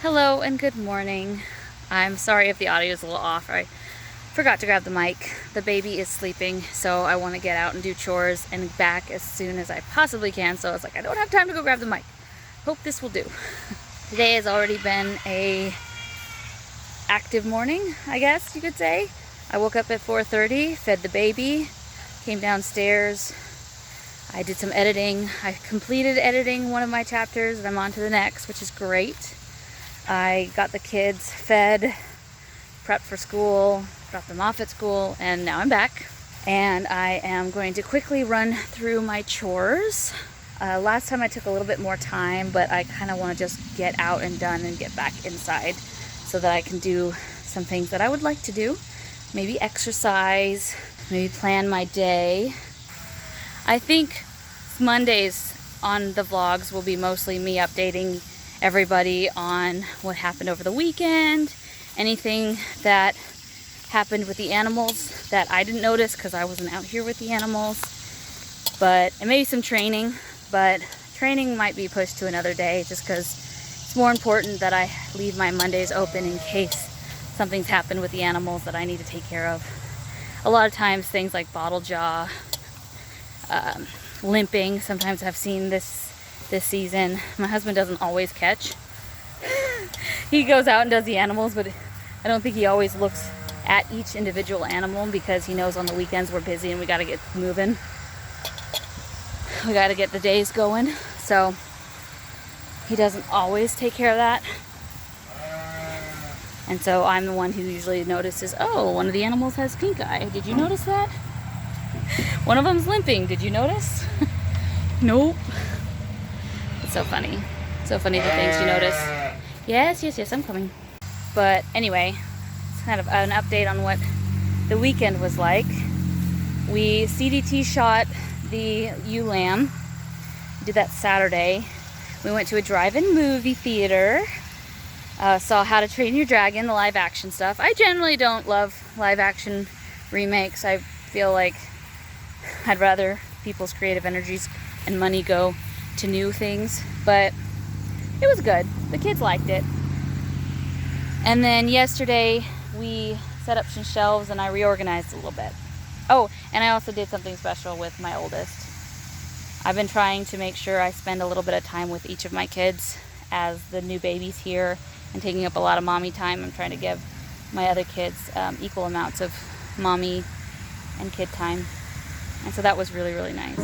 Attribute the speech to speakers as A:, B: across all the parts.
A: Hello and good morning. I'm sorry if the audio is a little off. I forgot to grab the mic. The baby is sleeping, so I want to get out and do chores and back as soon as I possibly can. So I was like, I don't have time to go grab the mic. Hope this will do. Today has already been a active morning, I guess you could say. I woke up at 4:30, fed the baby, came downstairs. I did some editing. I completed editing one of my chapters and I'm on to the next, which is great. I got the kids fed, prepped for school, dropped them off at school, and now I'm back. And I am going to quickly run through my chores. Last time I took a little bit more time, but I kind of want to just get out and done and get back inside so that I can do some things that I would like to do. Maybe exercise, maybe plan my day. I think Mondays on the vlogs will be mostly me updating everybody on what happened over the weekend, anything that happened with the animals that I didn't notice because I wasn't out here with the animals, and maybe some training, but training might be pushed to another day just because it's more important that I leave my Mondays open in case something's happened with the animals that I need to take care of. A lot of times things like bottle jaw, limping, sometimes I've seen this season. My husband doesn't always catch. He goes out and does the animals, but I don't think he always looks at each individual animal because he knows on the weekends we're busy and we got to get moving. We got to get the days going, so he doesn't always take care of that. And so I'm the one who usually notices, oh, one of the animals has pink eye. Did you notice that? One of them's limping. Did you notice? Nope. It's so funny. So funny the things you notice. Yes, I'm coming. But anyway, it's kind of an update on what the weekend was like. We CDT shot the ewe lamb. We did that Saturday. We went to a drive-in movie theater. Saw How to Train Your Dragon, the live action stuff. I generally don't love live action remakes. I feel like I'd rather people's creative energies and money go to new things, but it was good. The kids liked it. And then yesterday we set up some shelves and I reorganized a little bit. Oh, and I also did something special with my oldest. I've been trying to make sure I spend a little bit of time with each of my kids as the new baby's here and taking up a lot of mommy time. I'm trying to give my other kids equal amounts of mommy and kid time. And so that was really, really nice.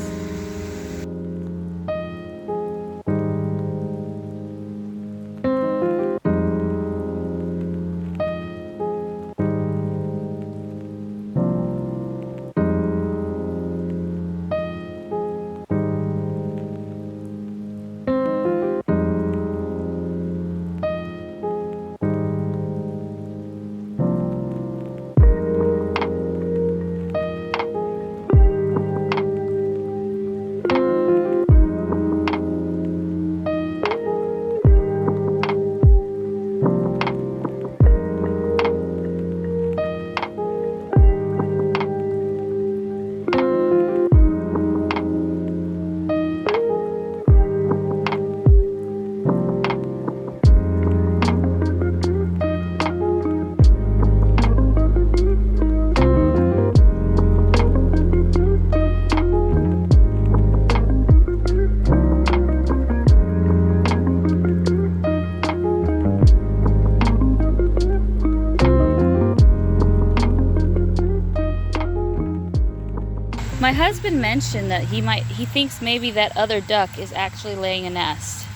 A: My husband mentioned that he thinks maybe that other duck is actually laying a nest.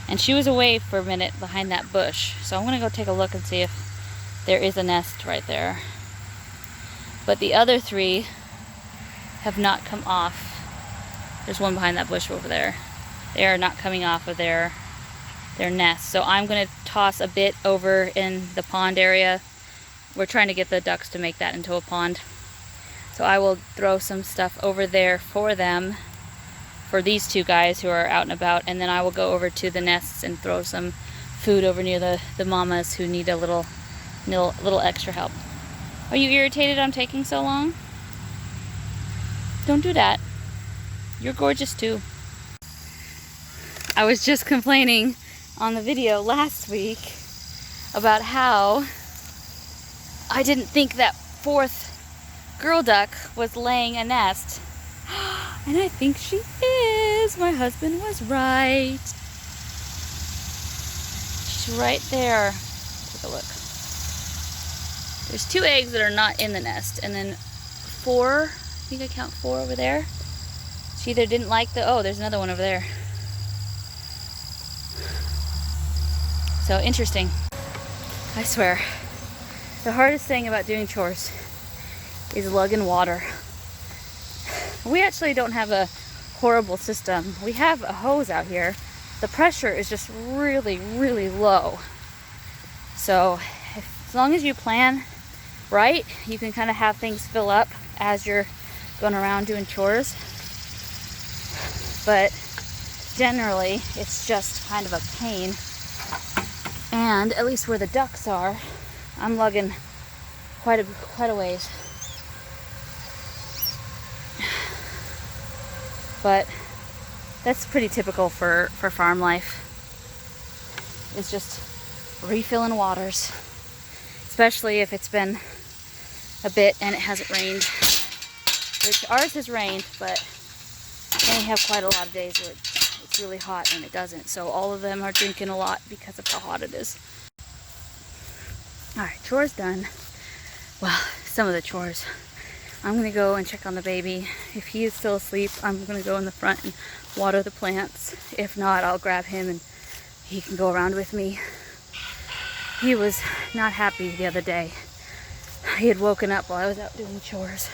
A: And she was away for a minute behind that bush. So I'm gonna go take a look and see if there is a nest right there. But the other three have not come off. There's one behind that bush over there. They are not coming off of their nest. So I'm gonna toss a bit over in the pond area. We're trying to get the ducks to make that into a pond. So I will throw some stuff over there for them, for these two guys who are out and about, and then I will go over to the nests and throw some food over near the mamas who need a little extra help. Are you irritated I'm taking so long? Don't do that. You're gorgeous too. I was just complaining on the video last week about how I didn't think that fourth girl duck was laying a nest. And I think she is. My husband was right. She's right there. Take a look. There's 2 eggs that are not in the nest, and then 4, I think I count 4 over there. She either didn't like the, oh, there's another one over there. So interesting. I swear, the hardest thing about doing chores is lugging water. We actually don't have a horrible system. We have a hose out here. The pressure is just really, really low. So as long as you plan right, you can kind of have things fill up as you're going around doing chores. But generally, it's just kind of a pain. And at least where the ducks are, I'm lugging quite a ways. But that's pretty typical for farm life. It's just refilling waters, especially if it's been a bit and it hasn't rained. Which ours has rained, but then we have quite a lot of days where it's really hot and it doesn't. So all of them are drinking a lot because of how hot it is. All right, chores done. Well, some of the chores. I'm gonna go and check on the baby. If he is still asleep, I'm gonna go in the front and water the plants. If not, I'll grab him and he can go around with me. He was not happy the other day. He had woken up while I was out doing chores.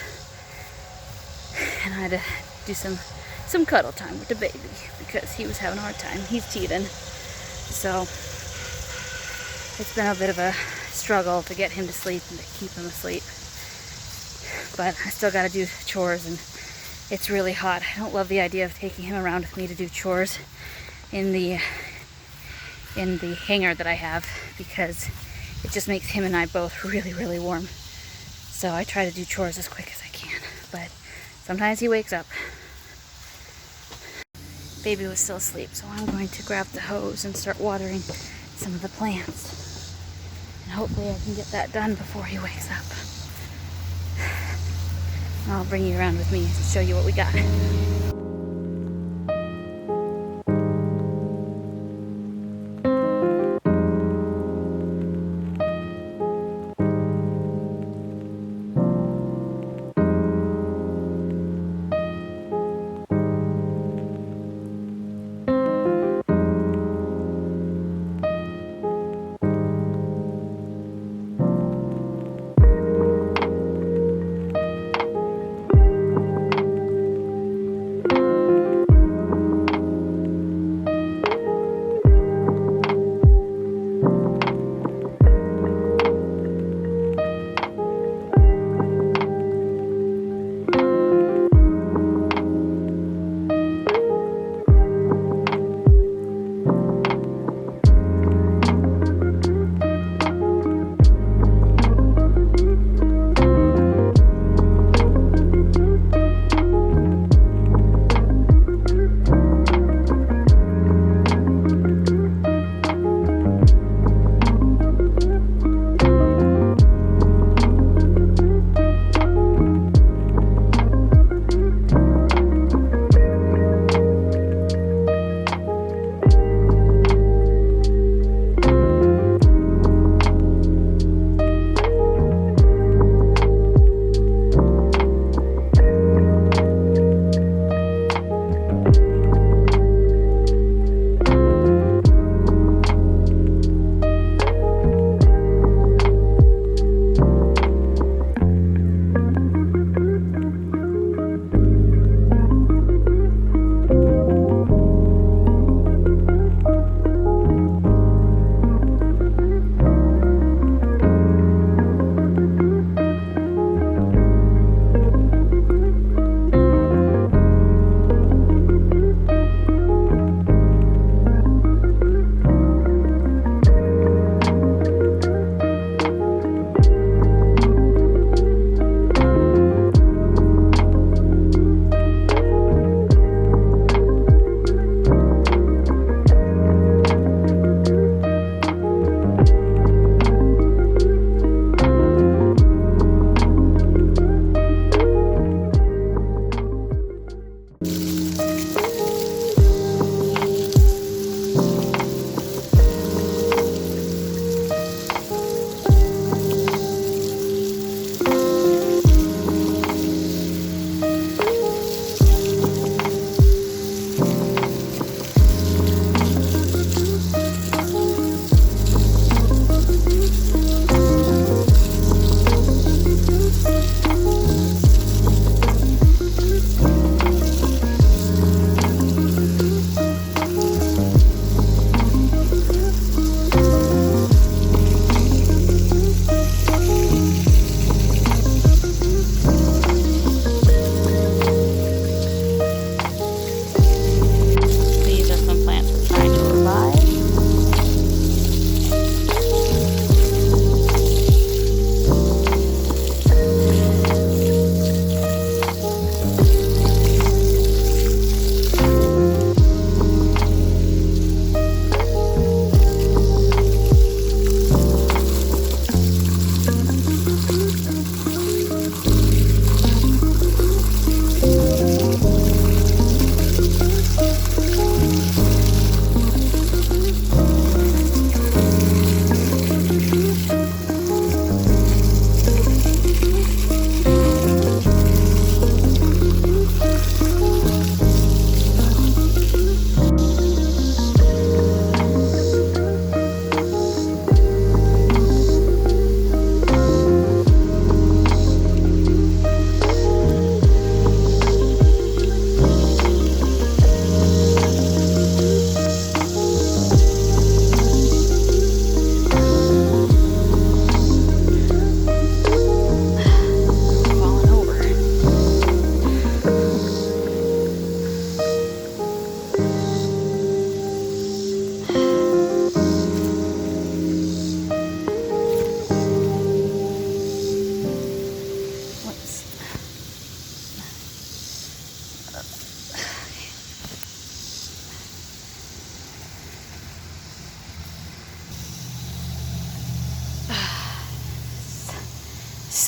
A: And I had to do some cuddle time with the baby because he was having a hard time. He's teething. So it's been a bit of a struggle to get him to sleep and to keep him asleep. But I still gotta do chores and it's really hot. I don't love the idea of taking him around with me to do chores in the hangar that I have because it just makes him and I both really, really warm. So I try to do chores as quick as I can, but sometimes he wakes up. Baby was still asleep, so I'm going to grab the hose and start watering some of the plants. And hopefully I can get that done before he wakes up. I'll bring you around with me and show you what we got.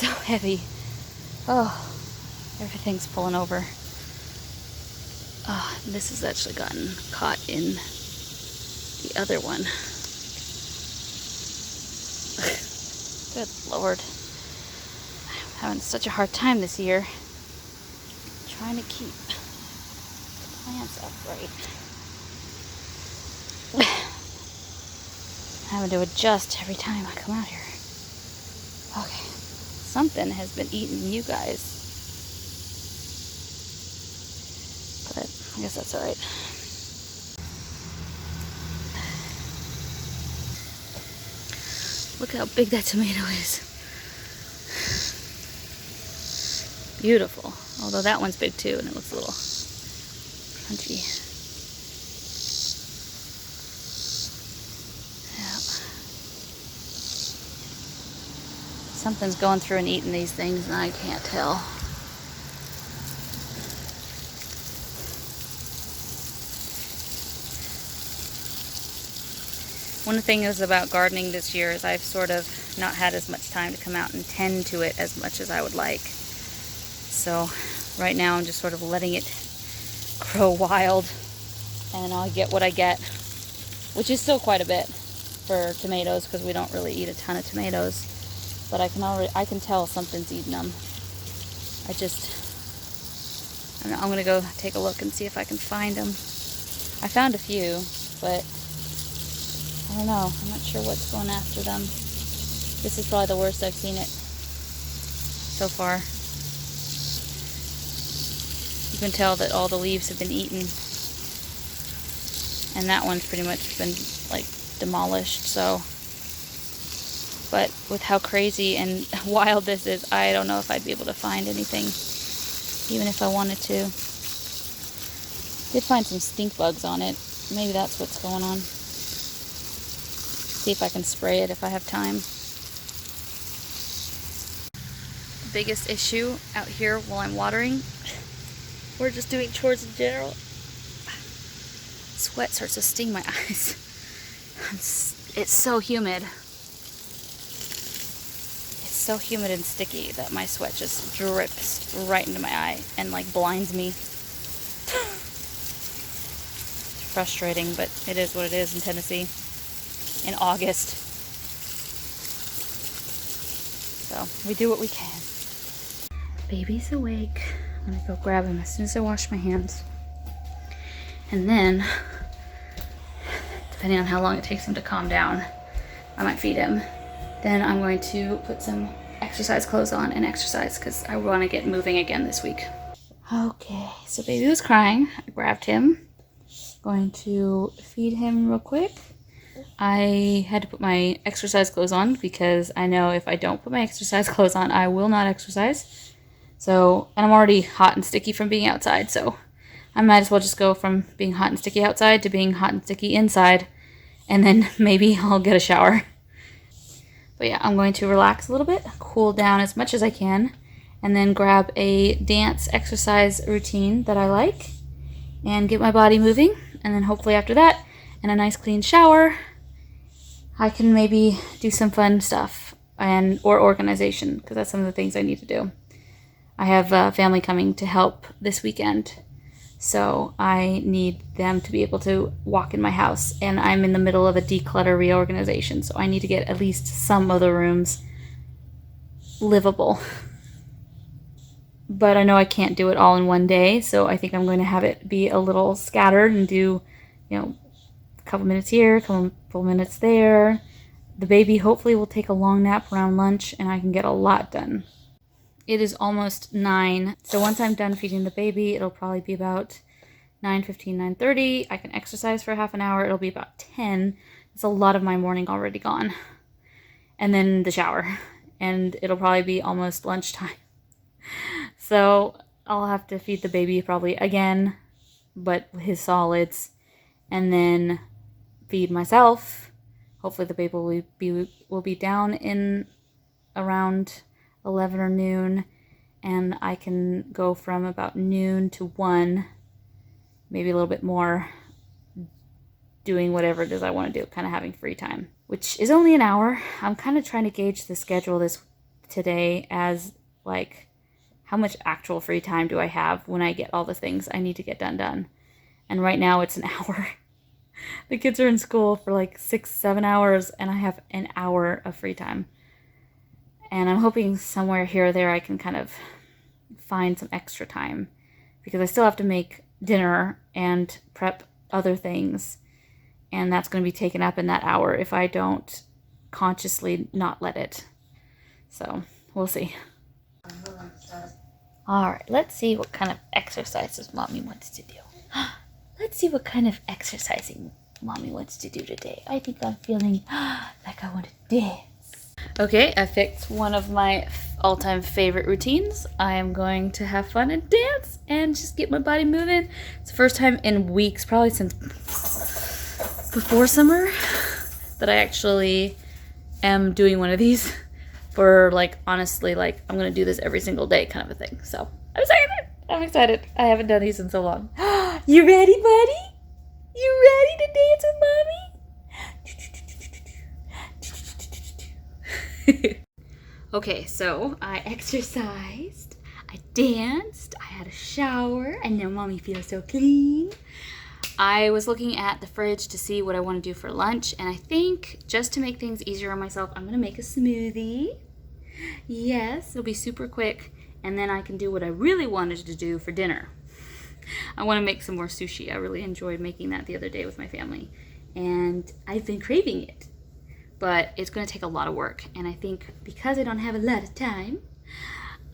A: so heavy. Oh, everything's pulling over. Oh, this has actually gotten caught in the other one. Good Lord. I'm having such a hard time this year trying to keep the plants upright. Having to adjust every time I come out here. Okay. Something has been eating you guys. But I guess that's alright. Look how big that tomato is. Beautiful. Although that one's big too and it looks a little crunchy. Yeah. Something's going through and eating these things and I can't tell. One thing is about gardening this year is I've sort of not had as much time to come out and tend to it as much as I would like. So right now I'm just sort of letting it grow wild and I'll get what I get, which is still quite a bit for tomatoes because we don't really eat a ton of tomatoes. But I can tell something's eating them. I don't know, I'm gonna go take a look and see if I can find them. I found a few, but I don't know. I'm not sure what's going after them. This is probably the worst I've seen it so far. You can tell that all the leaves have been eaten. And that one's pretty much been like demolished, so. But with how crazy and wild this is, I don't know if I'd be able to find anything, even if I wanted to. Did find some stink bugs on it. Maybe that's what's going on. See if I can spray it if I have time. The biggest issue out here while I'm watering, we're just doing chores in general. Sweat starts to sting my eyes. It's so humid. It's so humid and sticky that my sweat just drips right into my eye and like blinds me. It's frustrating, but it is what it is in Tennessee in August. So we do what we can. Baby's awake. I'm gonna go grab him as soon as I wash my hands. And then, depending on how long it takes him to calm down, I might feed him. Then I'm going to put some exercise clothes on and exercise because I want to get moving again this week. Okay, so baby was crying. I grabbed him. Going to feed him real quick. I had to put my exercise clothes on because I know if I don't put my exercise clothes on, I will not exercise. So, and I'm already hot and sticky from being outside, so I might as well just go from being hot and sticky outside to being hot and sticky inside, and then maybe I'll get a shower. But yeah, I'm going to relax a little bit, cool down as much as I can, and then grab a dance exercise routine that I like, and get my body moving, and then hopefully after that, and a nice clean shower, I can maybe do some fun stuff or organization, because that's some of the things I need to do. I have family coming to help this weekend, so I need them to be able to walk in my house, and I'm in the middle of a declutter reorganization, so I need to get at least some of the rooms livable. But I know I can't do it all in one day, so I think I'm going to have it be a little scattered and do, a couple minutes here, a couple minutes there. The baby hopefully will take a long nap around lunch, and I can get a lot done. It is almost 9, so once I'm done feeding the baby, it'll probably be about 9:15, 9:30. I can exercise for half an hour. It'll be about 10. It's a lot of my morning already gone. And then the shower. And it'll probably be almost lunchtime. So I'll have to feed the baby probably again, but his solids. And then feed myself. Hopefully the baby will be down in around 11 or noon, and I can go from about noon to 1, maybe a little bit more, doing whatever it is I want to do, kind of having free time, which is only an hour. I'm kind of trying to gauge the schedule today as like how much actual free time do I have when I get all the things I need to get done. And right now it's an hour. The kids are in school for like 6-7 hours and I have an hour of free time. And I'm hoping somewhere here or there I can kind of find some extra time, because I still have to make dinner and prep other things, and that's going to be taken up in that hour if I don't consciously not let it. So we'll see. All right, let's see what kind of exercises Mommy wants to do. Let's see what kind of exercising Mommy wants to do today. I think I'm feeling like I want to dance. Okay, I picked one of my all-time favorite routines. I am going to have fun and dance and just get my body moving. It's the first time in weeks, probably since before summer, that I actually am doing one of these for, like, honestly, like, I'm going to do this every single day kind of a thing. So I'm excited. I'm excited. I haven't done these in so long. You ready, buddy? You ready to dance with Mommy? Okay, so I exercised, I danced, I had a shower, and now Mommy feels so clean. I was looking at the fridge to see what I want to do for lunch, and I think just to make things easier on myself, I'm going to make a smoothie. Yes, it'll be super quick, and then I can do what I really wanted to do for dinner. I want to make some more sushi. I really enjoyed making that the other day with my family, and I've been craving it. But it's going to take a lot of work, and I think because I don't have a lot of time,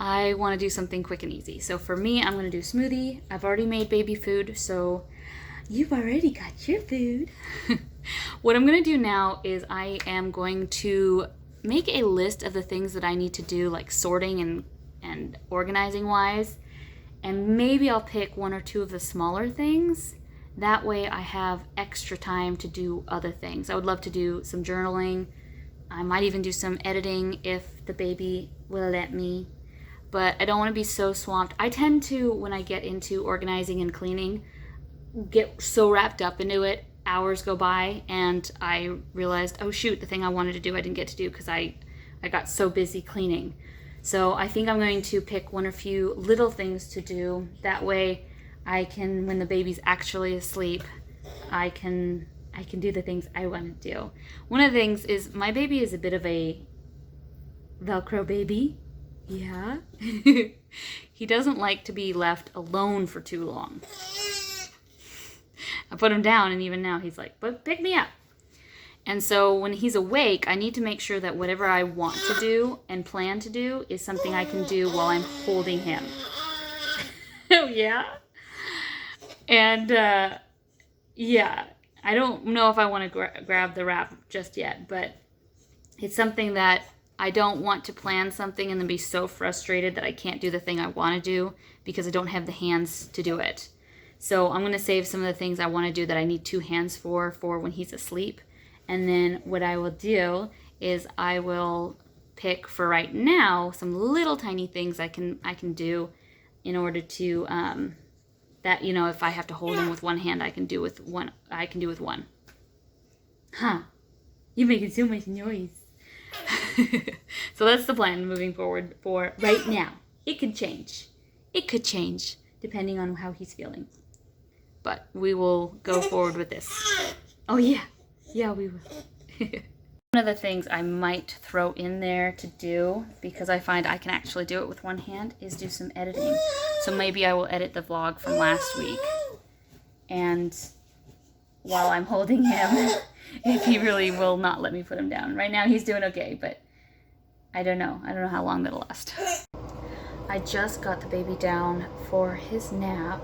A: I want to do something quick and easy. So for me, I'm going to do smoothie. I've already made baby food, so you've already got your food. What I'm going to do now is I am going to make a list of the things that I need to do, like sorting and organizing wise, and maybe I'll pick one or two of the smaller things. That way I have extra time to do other things. I would love to do some journaling. I might even do some editing if the baby will let me. But I don't want to be so swamped. I tend to, when I get into organizing and cleaning, get so wrapped up into it. Hours go by and I realized, oh shoot, the thing I wanted to do I didn't get to do because I got so busy cleaning. So I think I'm going to pick one or few little things to do. That way I can, when the baby's actually asleep, I can do the things I want to do. One of the things is my baby is a bit of a Velcro baby. Yeah. He doesn't like to be left alone for too long. I put him down and even now he's like, but pick me up. And so when he's awake, I need to make sure that whatever I want to do and plan to do is something I can do while I'm holding him. Oh yeah? And yeah, I don't know if I want to grab the wrap just yet, but it's something that I don't want to plan something and then be so frustrated that I can't do the thing I want to do because I don't have the hands to do it. So I'm going to save some of the things I want to do that I need two hands for when he's asleep. And then what I will do is I will pick for right now some little tiny things I can do in order to that, you know, if I have to hold him with one hand, I can do with one. Huh? You're making so much noise. So that's the plan moving forward for right now. It could change. It could change depending on how he's feeling. But we will go forward with this. Oh yeah. Yeah, we will. One of the things I might throw in there to do, because I find I can actually do it with one hand, is do some editing. So maybe I will edit the vlog from last week. And while I'm holding him, if he really will not let me put him down. Right now he's doing okay, but I don't know. I don't know how long that'll last. I just got the baby down for his nap.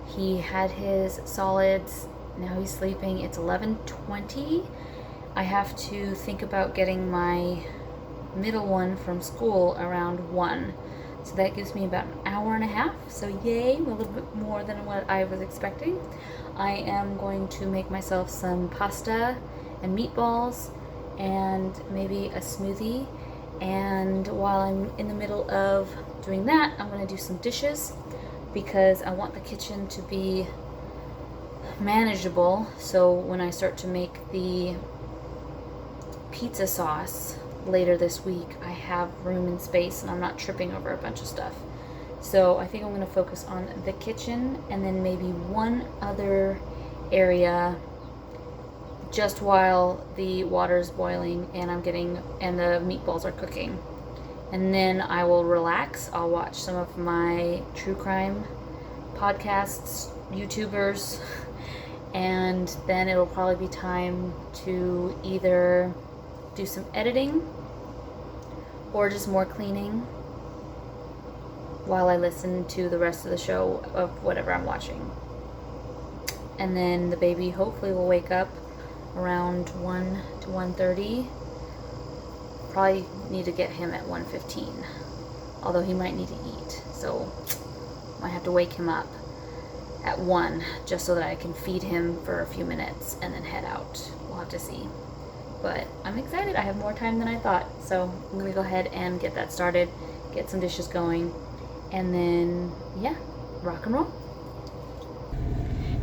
A: He had his solids. Now he's sleeping. It's 11:20. I have to think about getting my middle one from school around 1. So that gives me about an hour and a half. So yay, a little bit more than what I was expecting. I am going to make myself some pasta and meatballs and maybe a smoothie. And while I'm in the middle of doing that, I'm going to do some dishes because I want the kitchen to be manageable. So when I start to make the pizza sauce later this week I have room and space and I'm not tripping over a bunch of stuff. So I think I'm going to focus on the kitchen and then maybe one other area just while the water is boiling and the meatballs are cooking. And then I will relax. I'll watch some of my true crime podcasts, YouTubers, and then it'll probably be time to either do some editing or just more cleaning while I listen to the rest of the show of whatever I'm watching. And then the baby hopefully will wake up around 1 to 1:30. Probably need to get him at 1:15, although he might need to eat, so might have to wake him up at 1 just so that I can feed him for a few minutes and then head out. We'll have to see. But I'm excited. I have more time than I thought, so I'm gonna go ahead and get that started, get some dishes going, and then yeah, rock and roll.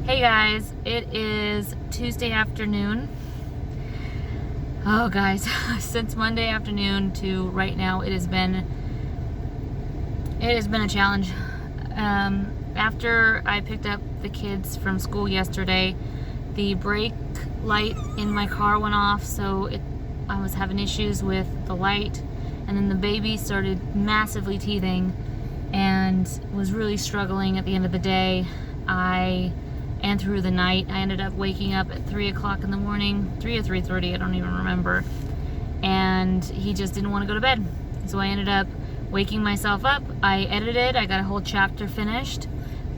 A: Hey guys, it is Tuesday afternoon. Oh guys, since Monday afternoon to right now, it has been a challenge. After I picked up the kids from school yesterday, the brake light in my car went off, so I was having issues with the light, and then the baby started massively teething and was really struggling at the end of the day. And through the night, I ended up waking up at 3 o'clock in the morning, 3 or 3:30, I don't even remember, and he just didn't want to go to bed. So I ended up waking myself up. I edited, I got a whole chapter finished,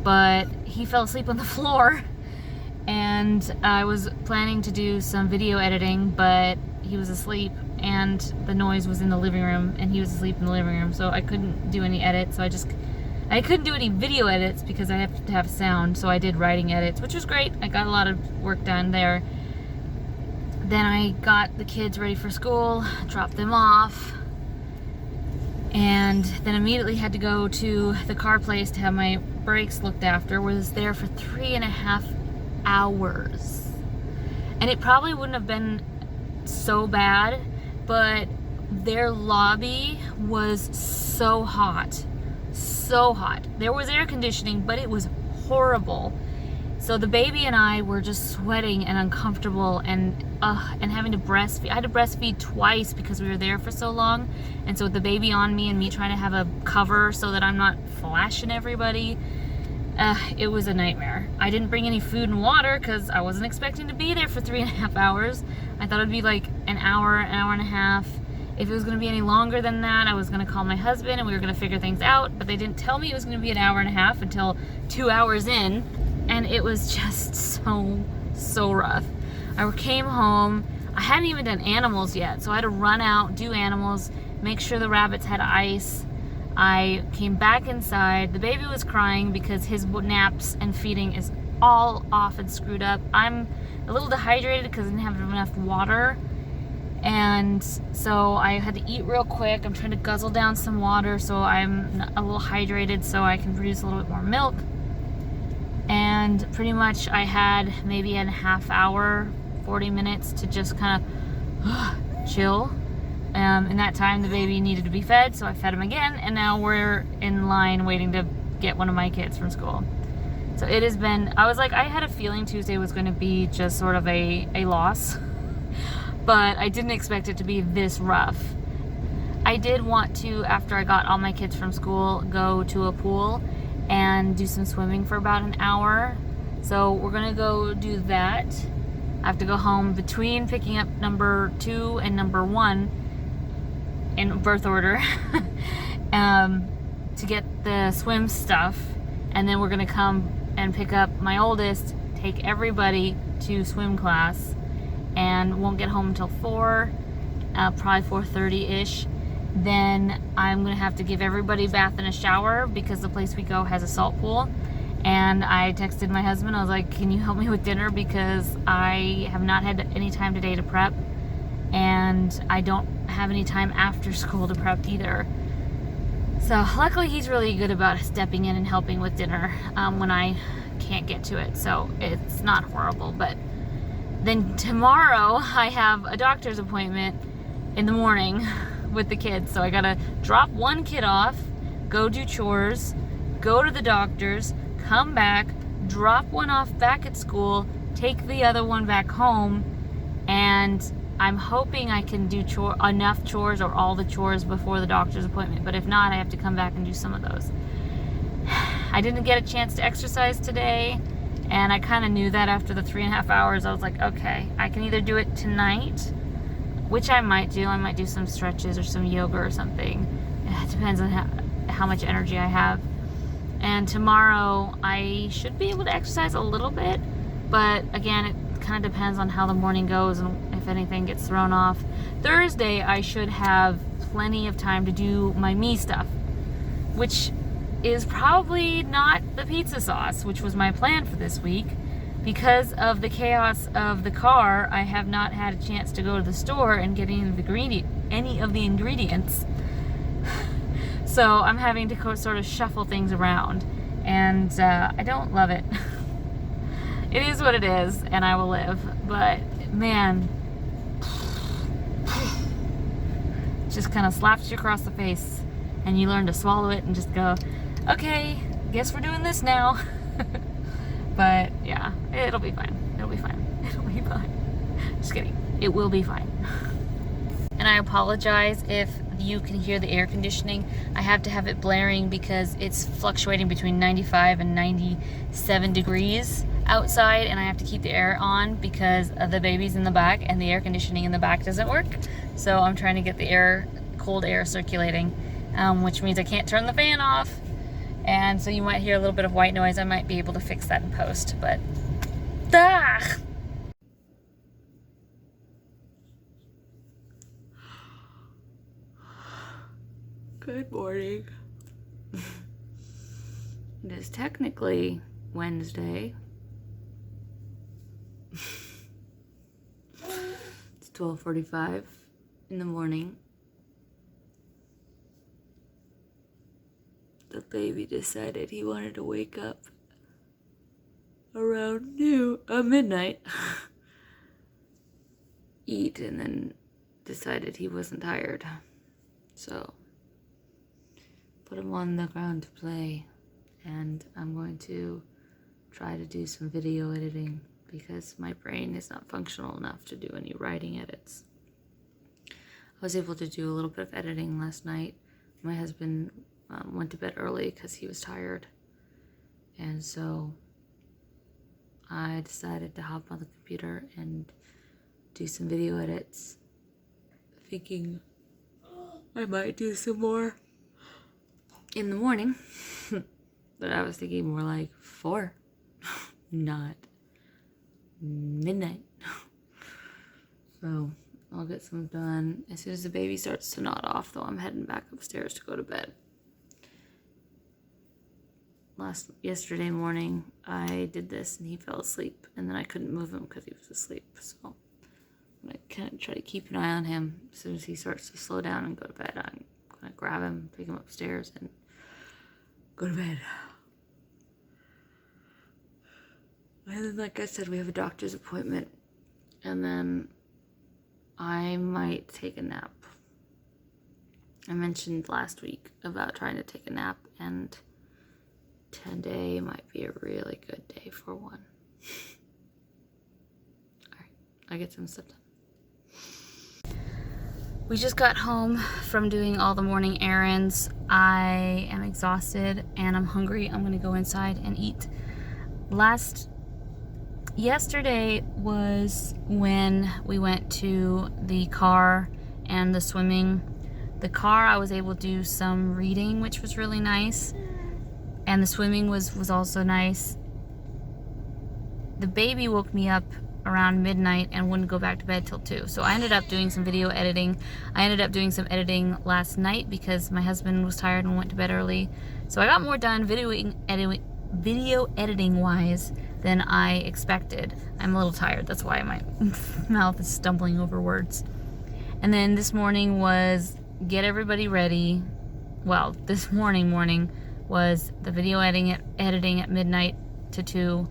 A: but he fell asleep on the floor, and I was planning to do some video editing, but he was asleep, and the noise was in the living room, and he was asleep in the living room, so I couldn't do any edits, I couldn't do any video edits because I have to have sound, so I did writing edits, which was great. I got a lot of work done there. Then I got the kids ready for school, dropped them off, and then immediately had to go to the car place to have my brakes looked after. Was there for 3.5 hours. And it probably wouldn't have been so bad, but their lobby was so hot. So hot. There was air conditioning, but it was horrible. So the baby and I were just sweating and uncomfortable and having to breastfeed. I had to breastfeed twice because we were there for so long. And so with the baby on me and me trying to have a cover so that I'm not flashing everybody, it was a nightmare. I didn't bring any food and water because I wasn't expecting to be there for 3.5 hours. I thought it'd be like an hour and a half. If it was going to be any longer than that, I was going to call my husband and we were going to figure things out, but they didn't tell me it was going to be an hour and a half until 2 hours in, and it was just so rough. I came home, I hadn't even done animals yet, so I had to run out, do animals, make sure the rabbits had ice. I came back inside. The baby was crying because his naps and feeding is all off and screwed up. I'm a little dehydrated because I didn't have enough water. And so I had to eat real quick. I'm trying to guzzle down some water so I'm a little hydrated so I can produce a little bit more milk. And pretty much I had maybe a half hour, 40 minutes to just kind of chill. In that time the baby needed to be fed, so I fed him again, and now we're in line waiting to get one of my kids from school. So it has been, I had a feeling Tuesday was going to be just sort of a loss. But I didn't expect it to be this rough. I did want to, after I got all my kids from school, go to a pool and do some swimming for about an hour. So we're gonna go do that. I have to go home between picking up number 2 and number 1 in birth order to get the swim stuff. And then we're gonna come and pick up my oldest, take everybody to swim class, and won't get home until 4, probably 4:30-ish. Then I'm gonna have to give everybody a bath and a shower because the place we go has a salt pool. And I texted my husband, I was like, can you help me with dinner because I have not had any time today to prep, and I don't have any time after school to prep either. So luckily he's really good about stepping in and helping with dinner when I can't get to it, so it's not horrible. But then tomorrow I have a doctor's appointment. in the morning with the kids. So I gotta drop one kid off, go do chores, go to the doctor's, come back, drop one off back at school, take the other one back home, and I'm hoping I can do enough chores or all the chores before the doctor's appointment. But if not, I have to come back and do some of those. I didn't get a chance to exercise today, and I kind of knew that after the 3.5 hours. I was like, okay, I can either do it tonight, which I might do. I might do some stretches or some yoga or something. It depends on how much energy I have. And tomorrow I should be able to exercise a little bit, but again, it kind of depends on how the morning goes and if anything gets thrown off. Thursday I should have plenty of time to do my me stuff, which is probably not the pizza sauce, which was my plan for this week. Because of the chaos of the car, I have not had a chance to go to the store and get any of the ingredients. So I'm having to sort of shuffle things around, and I don't love it. It is what it is, and I will live. But man, it just kind of slaps you across the face, and you learn to swallow it and just go, okay, guess we're doing this now. But yeah, it'll be fine. It'll be fine. It'll be fine. Just kidding. It will be fine. And I apologize if you can hear the air conditioning. I have to have it blaring because it's fluctuating between 95 and 97 degrees outside, and I have to keep the air on because of the babies in the back, and the air conditioning in the back doesn't work. So I'm trying to get the cold air circulating, which means I can't turn the fan off. And so you might hear a little bit of white noise. I might be able to fix that in post, but Good morning. It is technically Wednesday. It's 12:45 in the morning. The baby decided he wanted to wake up around midnight, eat, and then decided he wasn't tired. So put him on the ground to play, and I'm going to try to do some video editing because my brain is not functional enough to do any writing edits. I was able to do a little bit of editing last night. My husband went to bed early because he was tired, and so I decided to hop on the computer and do some video edits, thinking I might do some more in the morning. But I was thinking more like 4, not midnight. So I'll get some done as soon as the baby starts to nod off, though. I'm heading back upstairs to go to bed. Yesterday morning I did this and he fell asleep, and then I couldn't move him because he was asleep. So I'm gonna kind of try to keep an eye on him. As soon as he starts to slow down and go to bed, I'm gonna grab him, take him upstairs, and go to bed. And then, like I said, we have a doctor's appointment, and then I might take a nap. I mentioned last week about trying to take a nap, and today might be a really good day for one. Alright, I'll get some stuff done. We just got home from doing all the morning errands. I am exhausted and I'm hungry. I'm gonna go inside and eat. Yesterday was when we went to the car and the swimming. The car, I was able to do some reading, which was really nice. And the swimming was also nice. The baby woke me up around midnight and wouldn't go back to bed till 2. So I ended up doing some video editing. I ended up doing some editing last night because my husband was tired and went to bed early. So I got more done video editing wise than I expected. I'm a little tired, that's why my mouth is stumbling over words. And then this morning was get everybody ready. Well, this morning was the video editing at midnight to 2.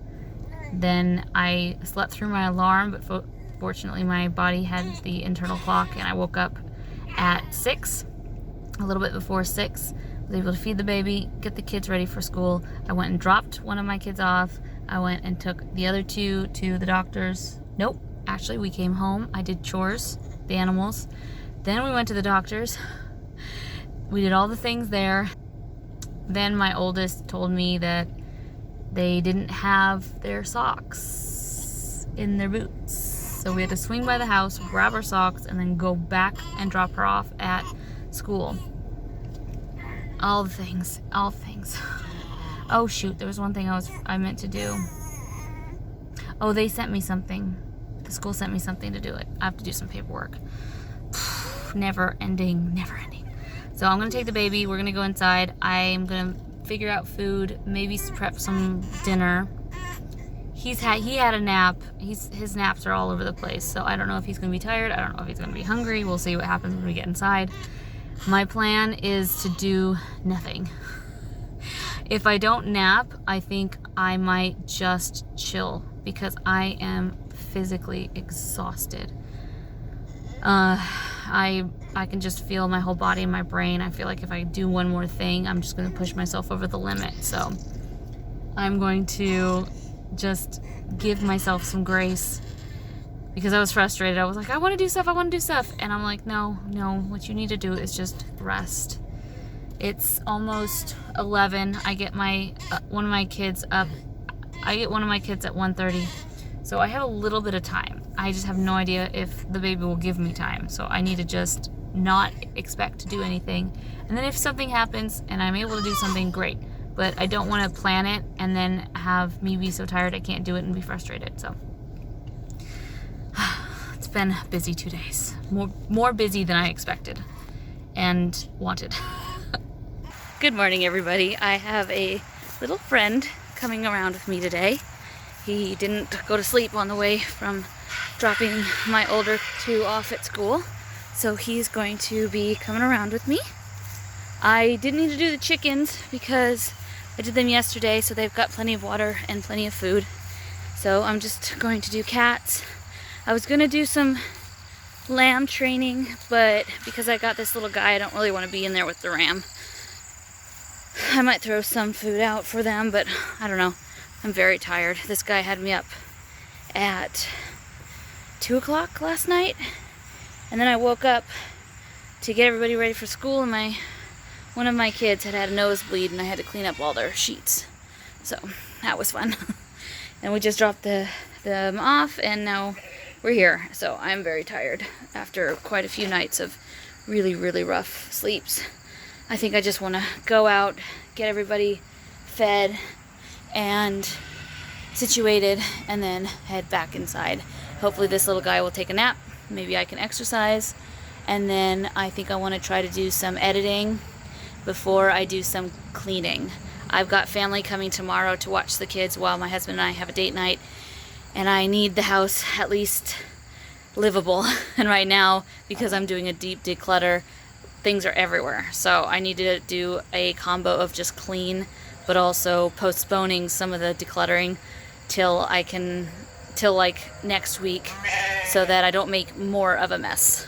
A: Then I slept through my alarm, but fortunately my body had the internal clock, and I woke up at 6, a little bit before 6. I was able to feed the baby, get the kids ready for school. I went and dropped one of my kids off. I went and took the other two to the doctor's. Nope, actually we came home. I did chores, the animals. Then we went to the doctor's. We did all the things there. Then my oldest told me that they didn't have their socks in their boots. So we had to swing by the house, grab our socks, and then go back and drop her off at school. All the things, all things. Oh shoot, there was one thing I meant to do. Oh, they sent me something. The school sent me something to do it. I have to do some paperwork. Never ending, never ending. So I'm gonna take the baby, we're gonna go inside. I'm gonna figure out food, maybe prep some dinner. He had a nap. His naps are all over the place, so I don't know if he's gonna be tired. I don't know if he's gonna be hungry. We'll see what happens when we get inside. My plan is to do nothing. If I don't nap, I think I might just chill because I am physically exhausted. I can just feel my whole body and my brain. I feel like if I do one more thing, I'm just going to push myself over the limit. So I'm going to just give myself some grace because I was frustrated. I was like, I want to do stuff. And I'm like, no, what you need to do is just rest. It's almost 11. I get one of my kids up. I get one of my kids at 1:30. So I have a little bit of time. I just have no idea if the baby will give me time. So I need to just not expect to do anything. And then if something happens and I'm able to do something, great. But I don't want to plan it and then have me be so tired I can't do it and be frustrated. So it's been busy 2 days. More busy than I expected and wanted. Good morning, everybody. I have a little friend coming around with me today. He didn't go to sleep on the way from dropping my older two off at school, so he's going to be coming around with me. I didn't need to do the chickens because I did them yesterday, so they've got plenty of water and plenty of food. So I'm just going to do cats. I was going to do some lamb training, but because I got this little guy, I don't really want to be in there with the ram. I might throw some food out for them, but I don't know. I'm very tired. This guy had me up at 2 o'clock last night, and then I woke up to get everybody ready for school, and one of my kids had a nosebleed, and I had to clean up all their sheets. So that was fun. And we just dropped them off, and now we're here. So I'm very tired after quite a few nights of really, really rough sleeps. I think I just want to go out, get everybody fed and situated, and then head back inside. Hopefully this little guy will take a nap. Maybe I can exercise. And then I think I want to try to do some editing before I do some cleaning. I've got family coming tomorrow to watch the kids while my husband and I have a date night. And I need the house at least livable. And right now, because I'm doing a deep declutter, things are everywhere. So I need to do a combo of just clean, but also postponing some of the decluttering till like next week, so that I don't make more of a mess.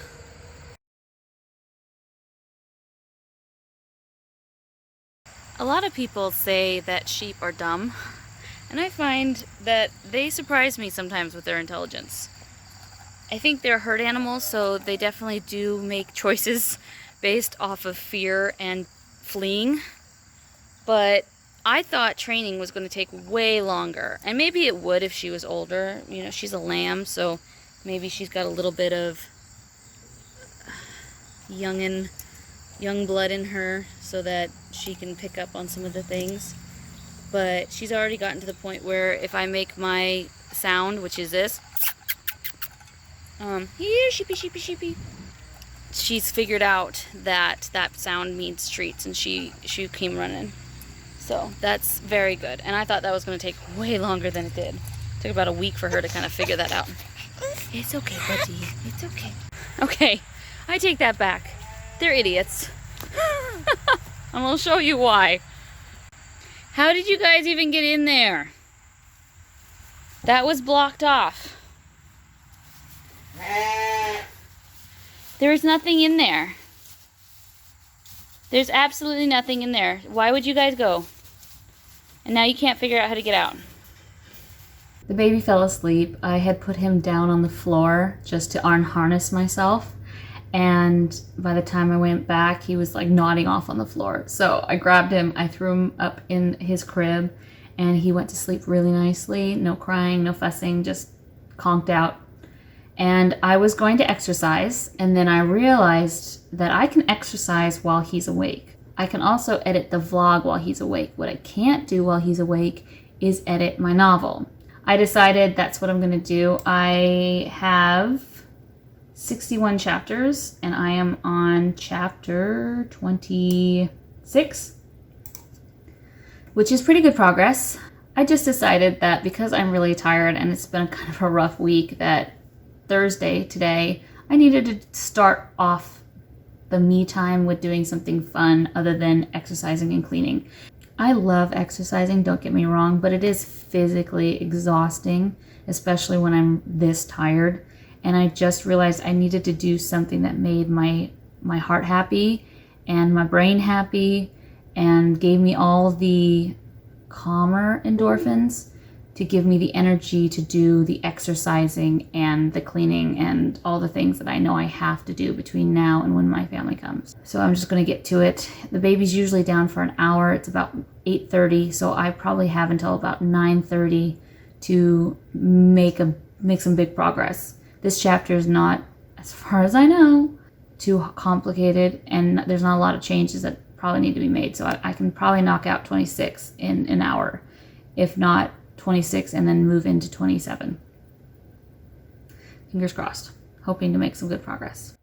A: A lot of people say that sheep are dumb, and I find that they surprise me sometimes with their intelligence. I think they're herd animals, so they definitely do make choices based off of fear and fleeing, but I thought training was going to take way longer, and maybe it would if she was older. You know, she's a lamb, so maybe she's got a little bit of young blood in her so that she can pick up on some of the things. But she's already gotten to the point where if I make my sound, which is this, here, sheepy, sheepy, sheepy, she's figured out that sound means treats, and she came running. So that's very good. And I thought that was going to take way longer than it did. It took about a week for her to kind of figure that out. It's okay, buddy. It's okay. Okay, I take that back. They're idiots. And I'll show you why. How did you guys even get in there? That was blocked off. There is nothing in there. There's absolutely nothing in there. Why would you guys go? And now you can't figure out how to get out. The baby fell asleep. I had put him down on the floor just to unharness myself. And by the time I went back, he was like nodding off on the floor. So I grabbed him, I threw him up in his crib, and he went to sleep really nicely. No crying, no fussing, just conked out. And I was going to exercise, and then I realized that I can exercise while he's awake. I can also edit the vlog while he's awake. What I can't do while he's awake is edit my novel. I decided that's what I'm gonna do. I have 61 chapters, and I am on chapter 26, which is pretty good progress. I just decided that because I'm really tired and it's been kind of a rough week, that Thursday, today, I needed to start off the me time with doing something fun other than exercising and cleaning. I love exercising, don't get me wrong, but it is physically exhausting, especially when I'm this tired. And I just realized I needed to do something that made my heart happy and my brain happy and gave me all the calmer endorphins to give me the energy to do the exercising and the cleaning and all the things that I know I have to do between now and when my family comes. So I'm just gonna get to it. The baby's usually down for an hour. It's about 8:30, so I probably have until about 9:30 to make some big progress. This chapter is not, as far as I know, too complicated, and there's not a lot of changes that probably need to be made. So I can probably knock out 26 in an hour, if not 26, and then move into 27. Fingers crossed. Hoping to make some good progress.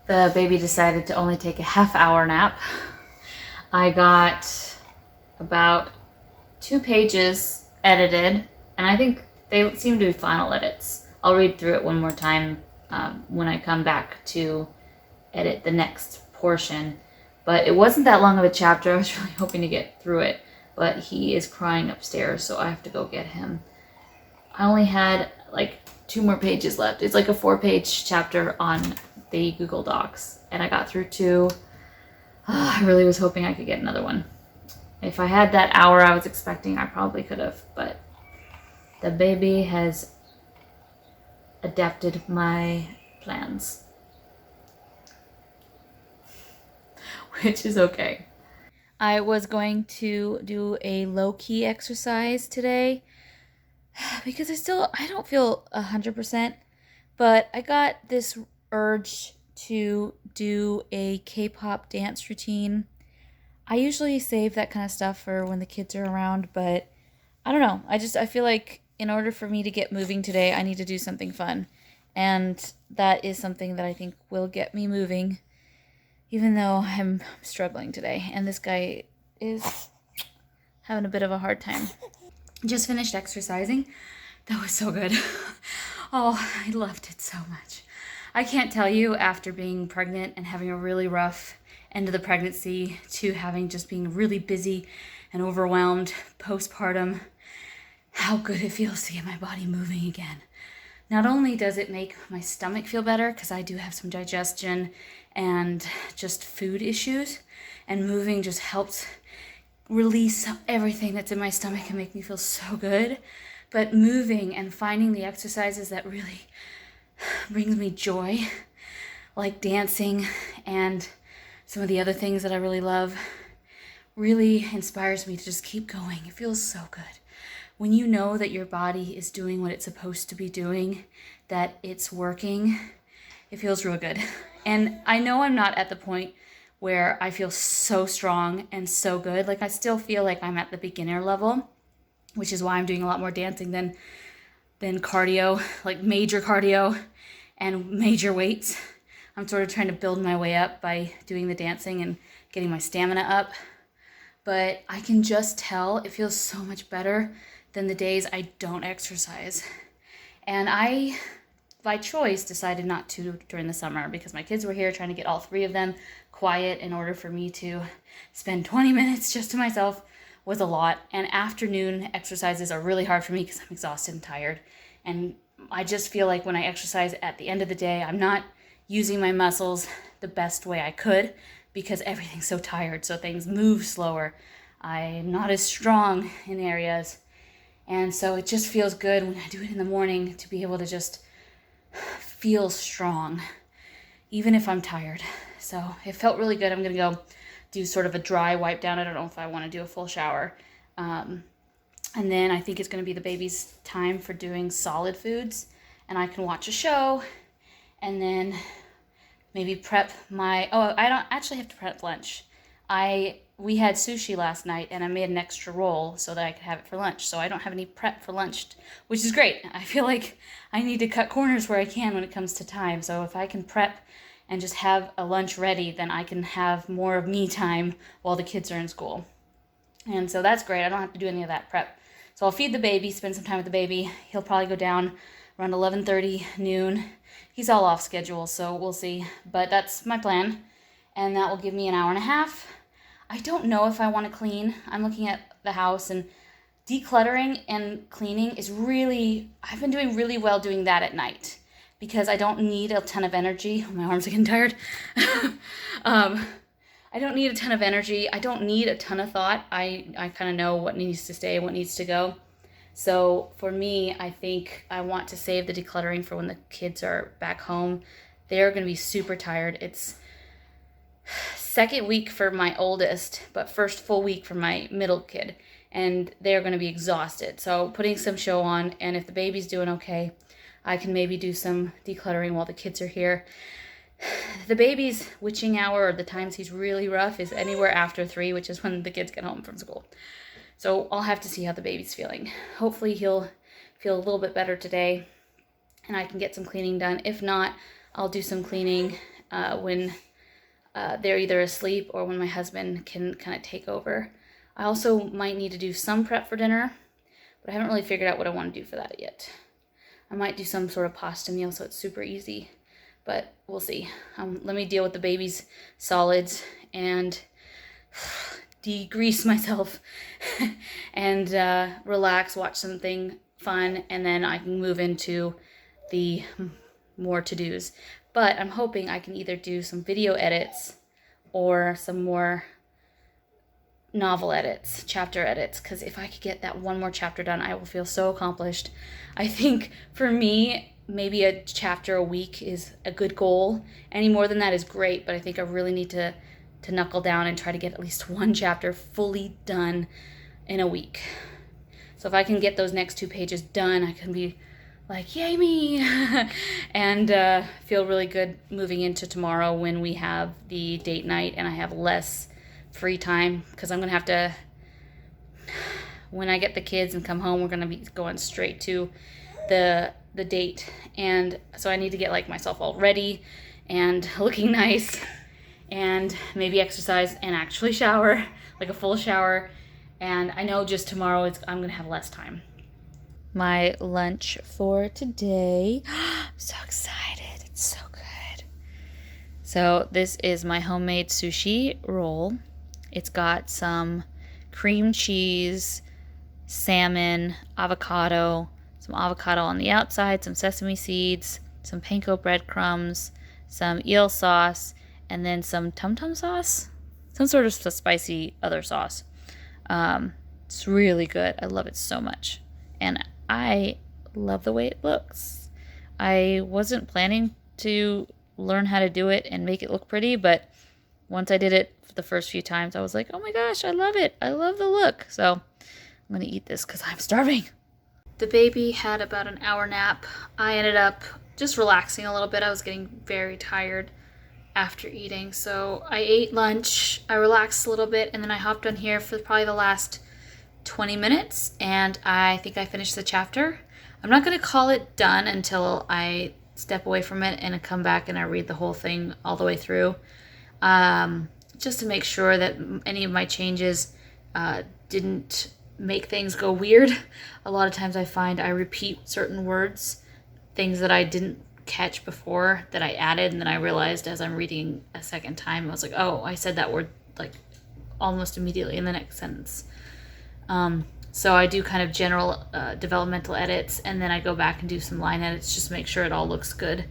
A: The baby decided to only take a half-hour nap. I got about 2 pages edited, and I think they seem to be final edits. I'll read through it one more time when I come back to edit the next portion. But it wasn't that long of a chapter. I was really hoping to get through it, but he is crying upstairs, so I have to go get him. I only had like 2 more pages left. It's like a 4-page chapter on the Google Docs, and I got through 2. I really was hoping I could get another one. If I had that hour I was expecting, I probably could have, but the baby has adapted my plans, which is okay. I was going to do a low-key exercise today because I don't feel 100%, but I got this urge to do a K-pop dance routine. I usually save that kind of stuff for when the kids are around, but I don't know. I feel like in order for me to get moving today, I need to do something fun. And that is something that I think will get me moving, even though I'm struggling today. And this guy is having a bit of a hard time. Just finished exercising. That was so good. Oh, I loved it so much. I can't tell you, after being pregnant and having a really rough end of the pregnancy to having just being really busy and overwhelmed postpartum, how good it feels to get my body moving again. Not only does it make my stomach feel better, because I do have some digestion and just food issues, and moving just helps release everything that's in my stomach and make me feel so good, but moving and finding the exercises that really brings me joy, like dancing and some of the other things that I really love, really inspires me to just keep going. It feels so good. When you know that your body is doing what it's supposed to be doing, that it's working, it feels real good. And I know I'm not at the point where I feel so strong and so good. Like, I still feel like I'm at the beginner level, which is why I'm doing a lot more dancing than cardio, like major cardio and major weights. I'm sort of trying to build my way up by doing the dancing and getting my stamina up. but I can just tell it feels so much better than the days I don't exercise. And I, by choice, decided not to during the summer because my kids were here trying to get all 3 of them quiet in order for me to spend 20 minutes just to myself was a lot. And afternoon exercises are really hard for me because I'm exhausted and tired. And I just feel like when I exercise at the end of the day, I'm not using my muscles the best way I could because everything's so tired, so things move slower. I'm not as strong in areas. And so it just feels good when I do it in the morning to be able to just feel strong, even if I'm tired. So it felt really good. I'm going to go do sort of a dry wipe down. I don't know if I want to do a full shower. And then I think it's going to be the baby's time for doing solid foods. And I can watch a show and then maybe prep my... Oh, I don't actually have to prep lunch. We had sushi last night and I made an extra roll so that I could have it for lunch. So I don't have any prep for lunch, which is great. I feel like I need to cut corners where I can when it comes to time. So if I can prep and just have a lunch ready, then I can have more of me time while the kids are in school. And so that's great. I don't have to do any of that prep. So I'll feed the baby, spend some time with the baby. He'll probably go down around 11:30, noon. He's all off schedule, so we'll see. But that's my plan. And that will give me an hour and a half. I don't know if I want to clean. I'm looking at the house, and decluttering and cleaning is really, I've been doing really well doing that at night because I don't need a ton of energy. My arms are getting tired. I don't need a ton of energy. I don't need a ton of thought. I kind of know what needs to stay, what needs to go. So for me, I think I want to save the decluttering for when the kids are back home. They're going to be super tired. It's second week for my oldest, but first full week for my middle kid. And they're going to be exhausted. So putting some show on, and if the baby's doing okay, I can maybe do some decluttering while the kids are here. The baby's witching hour, or the times he's really rough, is anywhere after 3, which is when the kids get home from school. So I'll have to see how the baby's feeling. Hopefully he'll feel a little bit better today and I can get some cleaning done. If not, I'll do some cleaning when they're either asleep or when my husband can kind of take over. I also might need to do some prep for dinner, but I haven't really figured out what I want to do for that yet. I might do some sort of pasta meal so it's super easy, but we'll see. Let me deal with the baby's solids and degrease myself and relax, watch something fun, and then I can move into the more to-dos. But I'm hoping I can either do some video edits or some more novel edits, chapter edits, because if I could get that one more chapter done, I will feel so accomplished. I think for me, maybe a chapter a week is a good goal. Any more than that is great, but I think I really need to knuckle down and try to get at least one chapter fully done in a week. So if I can get those next 2 pages done, I can be like, yay me, and feel really good moving into tomorrow when we have the date night and I have less free time, because I'm going to have to, when I get the kids and come home, we're going to be going straight to the date. And so I need to get like myself all ready and looking nice, and maybe exercise and actually shower, like a full shower. And I know just tomorrow I'm going to have less time. My lunch for today, I'm so excited, it's so good. So this is my homemade sushi roll. It's got some cream cheese, salmon, avocado, some avocado on the outside, some sesame seeds, some panko breadcrumbs, some eel sauce, and then some tum-tum sauce, some sort of spicy other sauce. It's really good. I love it so much. And I love the way it looks. I wasn't planning to learn how to do it and make it look pretty, but once I did it the first few times, I was like, oh my gosh, I love it. I love the look. So I'm going to eat this because I'm starving. The baby had about an hour nap. I ended up just relaxing a little bit. I was getting very tired after eating. So I ate lunch, I relaxed a little bit, and then I hopped on here for probably the last 20 minutes, and I think I finished the chapter. I'm not going to call it done until I step away from it and I come back and I read the whole thing all the way through, just to make sure that any of my changes didn't make things go weird. A lot of times I find I repeat certain words, things that I didn't catch before that I added, and then I realized as I'm reading a second time, I was like, oh, I said that word like almost immediately in the next sentence. So I do kind of general developmental edits, and then I go back and do some line edits just to make sure it all looks good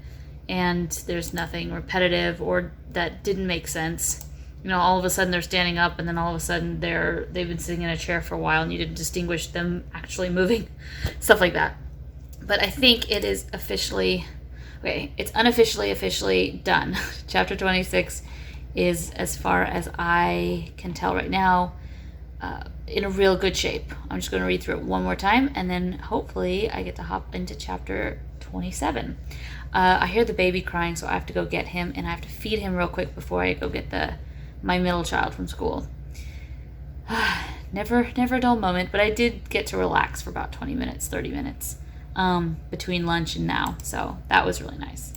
A: and there's nothing repetitive or that didn't make sense. You know, all of a sudden they're standing up, and then all of a sudden they've been sitting in a chair for a while, and you didn't distinguish them actually moving, stuff like that. But I think it is it's unofficially officially done. Chapter 26 is, as far as I can tell right now, in a real good shape. I'm just going to read through it one more time, and then hopefully I get to hop into chapter 27. I hear the baby crying, so I have to go get him, and I have to feed him real quick before I go get my middle child from school. Never a dull moment, but I did get to relax for about 20 minutes, 30 minutes between lunch and now, so that was really nice.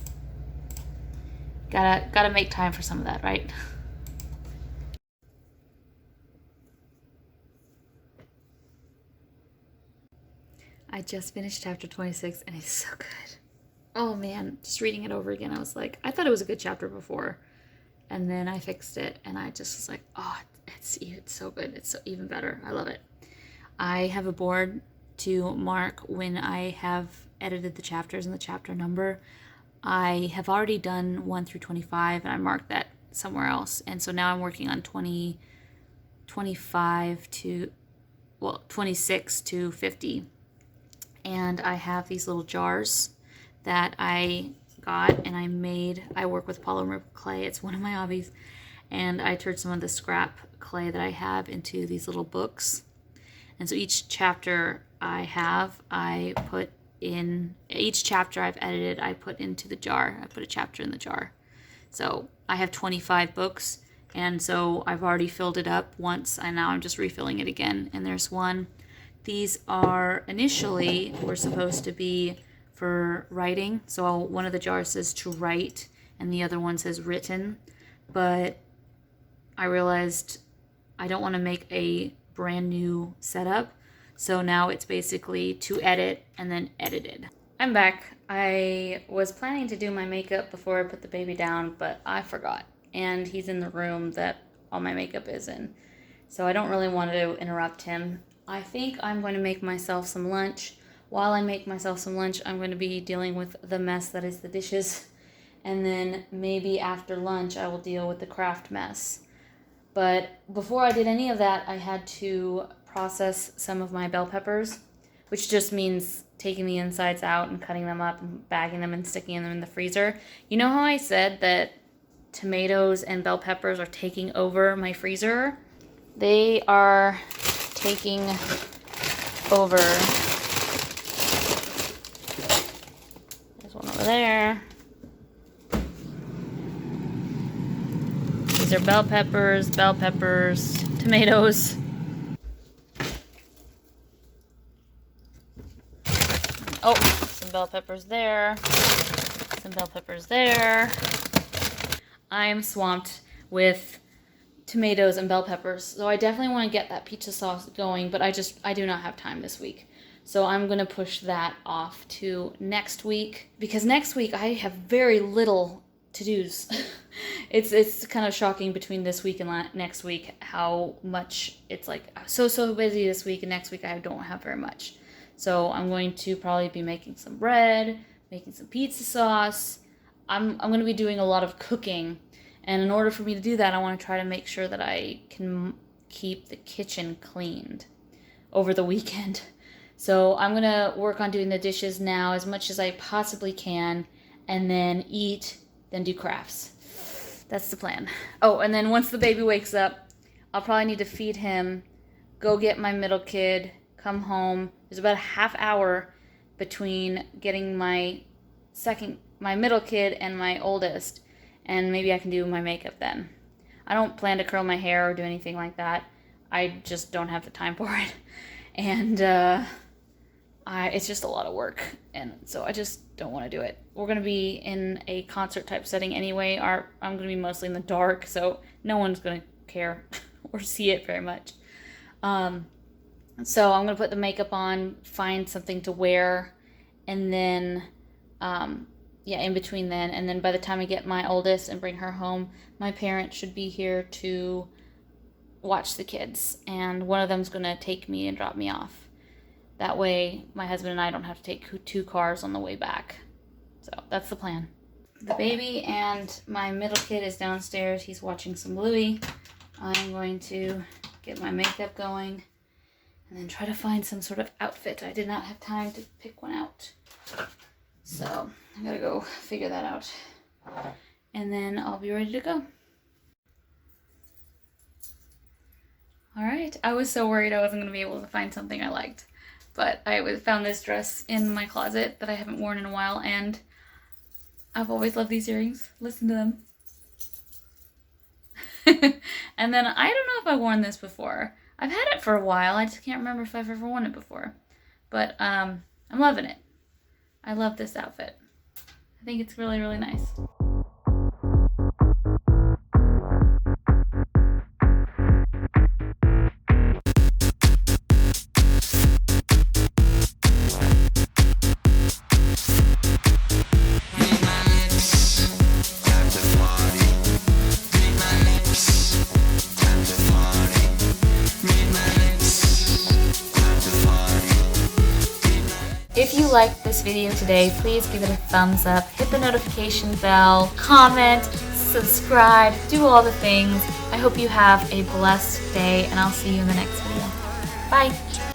A: Gotta make time for some of that, right? I just finished chapter 26, and it's so good. Oh man, just reading it over again, I was like, I thought it was a good chapter before, and then I fixed it, and I just was like, oh, it's so good. It's so even better. I love it. I have a board to mark when I have edited the chapters and the chapter number. I have already done 1 through 25, and I marked that somewhere else, and so now I'm working on 26 to 50. And I have these little jars that I got, and I work with polymer clay. It's one of my hobbies. And I turned some of the scrap clay that I have into these little books. And so each chapter each chapter I've edited, I put into the jar. I put a chapter in the jar. So I have 25 books, and so I've already filled it up once, and now I'm just refilling it again. And there's one. These were supposed to be for writing. So one of the jars says to write, and the other one says written. But I realized I don't want to make a brand new setup. So now it's basically to edit and then edited. I'm back. I was planning to do my makeup before I put the baby down, but I forgot. And he's in the room that all my makeup is in. So I don't really want to interrupt him. I think I'm going to make myself some lunch. While I make myself some lunch, I'm going to be dealing with the mess that is the dishes. And then maybe after lunch, I will deal with the craft mess. But before I did any of that, I had to process some of my bell peppers, which just means taking the insides out and cutting them up and bagging them and sticking them in the freezer. You know how I said that tomatoes and bell peppers are taking over my freezer? They are taking over. There's one over there. These are bell peppers, tomatoes. Oh, some bell peppers there. Some bell peppers there. I'm swamped with tomatoes and bell peppers, so I definitely want to get that pizza sauce going, but I do not have time this week. So I'm going to push that off to next week, because next week I have very little to-dos. It's kind of shocking between this week and next week how much it's like so busy this week, and next week I don't have very much. So I'm going to probably be making some bread, making some pizza sauce. I'm going to be doing a lot of cooking. And in order for me to do that, I want to try to make sure that I can keep the kitchen cleaned over the weekend. So I'm going to work on doing the dishes now as much as I possibly can, and then eat, then do crafts. That's the plan. Oh, and then once the baby wakes up, I'll probably need to feed him, go get my middle kid, come home. There's about a half hour between getting my middle kid and my oldest, and maybe I can do my makeup then. I don't plan to curl my hair or do anything like that. I just don't have the time for it. And it's just a lot of work, and so I just don't want to do it. We're going to be in a concert type setting anyway. I'm going to be mostly in the dark, so no one's going to care or see it very much. So I'm gonna put the makeup on, find something to wear, and then, yeah, in between then, and then by the time I get my oldest and bring her home, my parents should be here to watch the kids, and one of them's gonna take me and drop me off. That way, my husband and I don't have to take 2 cars on the way back. So that's the plan. The baby and my middle kid is downstairs. He's watching some Bluey. I'm going to get my makeup going and then try to find some sort of outfit. I did not have time to pick one out. So I gotta go figure that out. And then I'll be ready to go. All right, I was so worried I wasn't gonna be able to find something I liked. But I found this dress in my closet that I haven't worn in a while, and I've always loved these earrings. Listen to them. And then I don't know if I've worn this before. I've had it for a while. I just can't remember if I've ever worn it before. But I'm loving it. I love this outfit. I think it's really, really nice. If you liked this video today, please give it a thumbs up, hit the notification bell, comment, subscribe, do all the things. I hope you have a blessed day, and I'll see you in the next video. Bye!